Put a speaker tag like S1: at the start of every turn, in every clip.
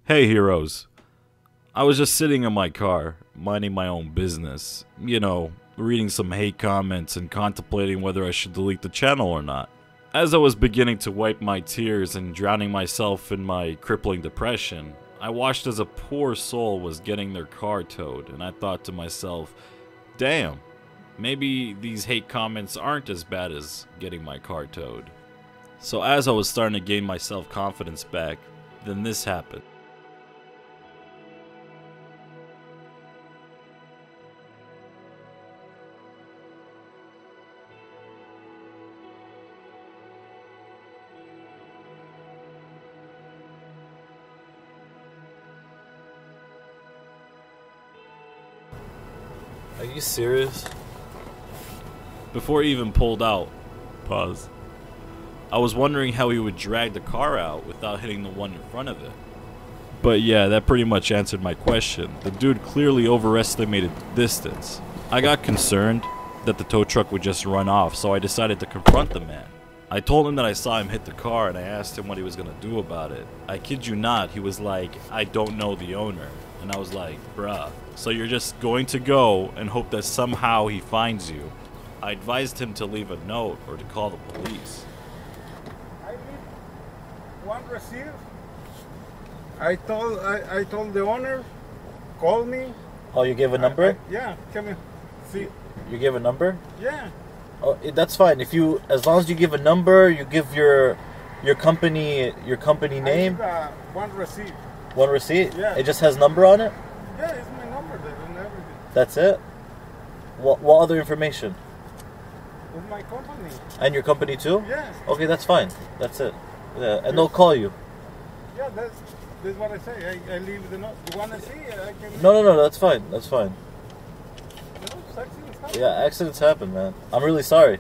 S1: Hey heroes. I was just sitting in my car, minding my own business. You know, reading some hate comments and contemplating whether I should delete the channel or not. As I was beginning to wipe my tears and drowning myself in my crippling depression, I watched as a poor soul was getting their car towed, and I thought to myself, damn, maybe these hate comments aren't as bad as getting my car towed. So as I was starting to gain my self-confidence back, then this happened.
S2: Are you serious?
S1: Before he even pulled out, pause, I was wondering how he would drag the car out without hitting the one in front of it. But yeah, that pretty much answered my question. The dude clearly overestimated the distance. I got concerned that the tow truck would just run off, so I decided to confront the man. I told him that I saw him hit the car and I asked him what he was gonna do about it. I kid you not, he was like, I don't know the owner. And I was like, bruh, so you're just going to go and hope that somehow he finds you? I advised him to leave a note or to call the police.
S3: I need one receipt. I told the owner, call me.
S2: Oh, you gave a number?
S3: Yeah, come here. See?
S2: You gave a number?
S3: Yeah.
S2: Oh, that's fine. As long as you give a number, you give your company name.
S3: I need, one receipt.
S2: One receipt?
S3: Yeah.
S2: It just has number on it?
S3: Yeah, it's my number there and everything.
S2: That's it? What other information?
S3: With my company.
S2: And your company too?
S3: Yeah.
S2: Okay, that's fine. That's it. Yeah, and they'll call you.
S3: Yeah, that's what I say. I leave the note. You want to see it? I can...
S2: No, that's fine. That's fine.
S3: You know, accidents happen.
S2: Yeah, accidents happen, man. I'm really sorry.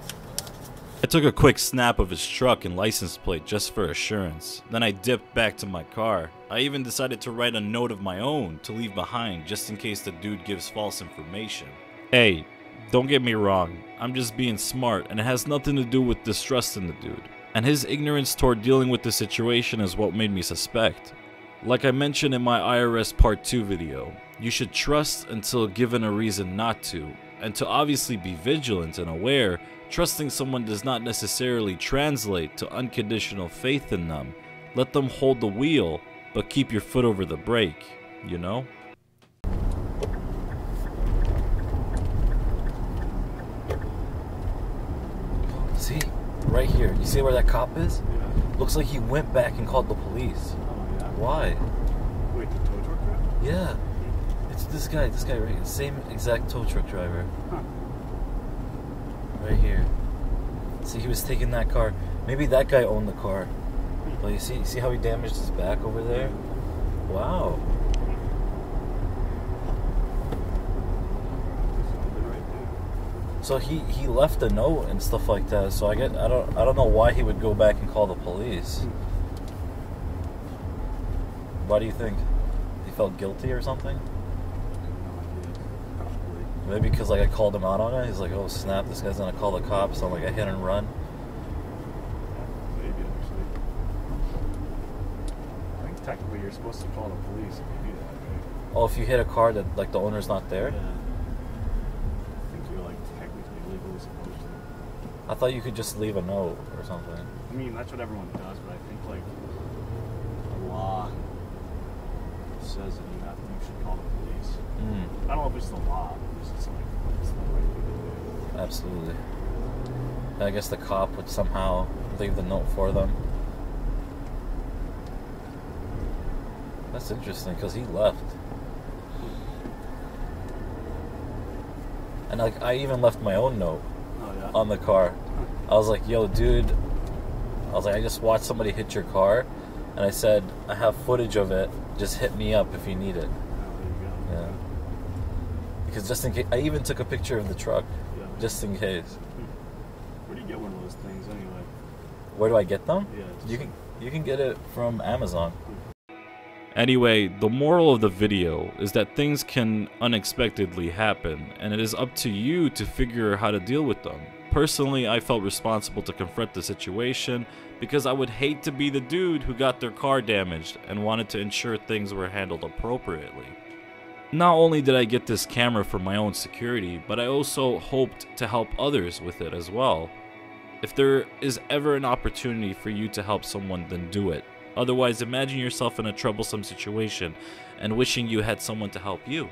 S1: I took a quick snap of his truck and license plate just for assurance. Then I dipped back to my car. I even decided to write a note of my own to leave behind just in case the dude gives false information. Hey, don't get me wrong, I'm just being smart and it has nothing to do with distrusting the dude. And his ignorance toward dealing with the situation is what made me suspect. Like I mentioned in my IRS Part 2 video, you should trust until given a reason not to, and to obviously be vigilant and aware. Trusting someone does not necessarily translate to unconditional faith in them. Let them hold the wheel, but keep your foot over the brake, you know?
S2: See? Right here. You see where that cop is?
S3: Yeah.
S2: Looks like he went back and called the police.
S3: Oh, yeah.
S2: Why?
S3: Wait, the tow truck driver?
S2: Yeah. It's this guy right here. Same exact tow truck driver.
S3: Huh.
S2: Right here. See, he was taking that car. Maybe that guy owned the car. But you see how he damaged his back over there? Wow. So he left a note and stuff like that. So I don't know why he would go back and call the police. Why do you think? He felt guilty or something? Maybe because like I called him out on it. He's like, oh snap, this guy's gonna call the cops on like a hit and run.
S3: Maybe, actually. I think technically you're supposed to call the police if you do that, right?
S2: Oh, if you hit a car that like the owner's not there?
S3: Yeah. I think you're like technically legally supposed to.
S2: I thought you could just leave a note or something.
S3: I mean, that's what everyone does, but I think like the law says that you should call the police. I don't know if it's the law. It's like it's the right thing to do.
S2: Absolutely. I guess the cop would somehow leave the note for them. That's interesting because he left. And like I even left my own note on the car. I was like, yo dude, I was like, I just watched somebody hit your car and I said, I have footage of it, just hit me up if you need it. Yeah. Because just in case, I even took a picture of the truck, just in case.
S3: Where do you get one of those things anyway?
S2: Where do I get them?
S3: Yeah.
S2: You can get it from Amazon.
S1: Anyway, the moral of the video is that things can unexpectedly happen, and it is up to you to figure how to deal with them. Personally, I felt responsible to confront the situation because I would hate to be the dude who got their car damaged and wanted to ensure things were handled appropriately. Not only did I get this camera for my own security, but I also hoped to help others with it as well. If there is ever an opportunity for you to help someone, then do it. Otherwise, imagine yourself in a troublesome situation and wishing you had someone to help you.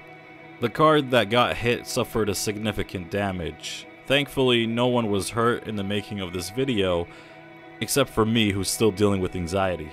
S1: The car that got hit suffered a significant damage. Thankfully, no one was hurt in the making of this video, except for me, who's still dealing with anxiety.